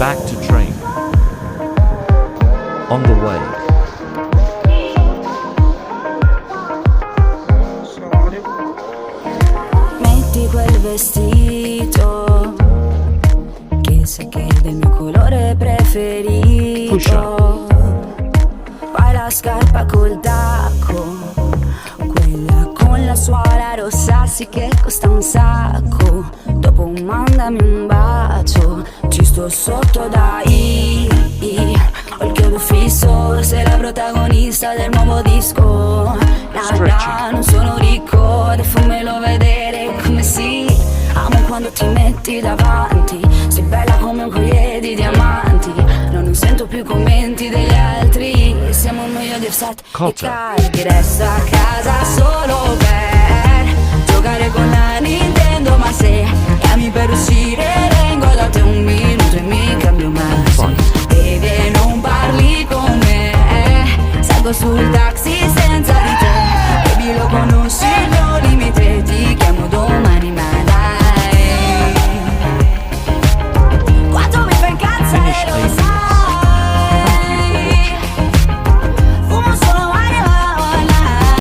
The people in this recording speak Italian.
back to train. On the way. Metti quel vestito che sai che è del mio colore preferito. Fai la scarpa col tacco, quella con la suola rossa sì che costa un sacco. Dopo mandami un bacio, ci sto sotto dai. Ho il chiodo fisso, sei la protagonista del nuovo disco. Nada, non sono ricco, e fammelo vedere come si. Amo quando ti metti davanti, sei bella come un collier di diamanti. Non sento più commenti degli altri, siamo meglio di Offset e Cardi. Resto a casa solo per giocare con la Nintendo, ma se chiami per uscire vengo da te un minuto e mi cambio mai. Bevi e non parli con me, salgo sul taxi senza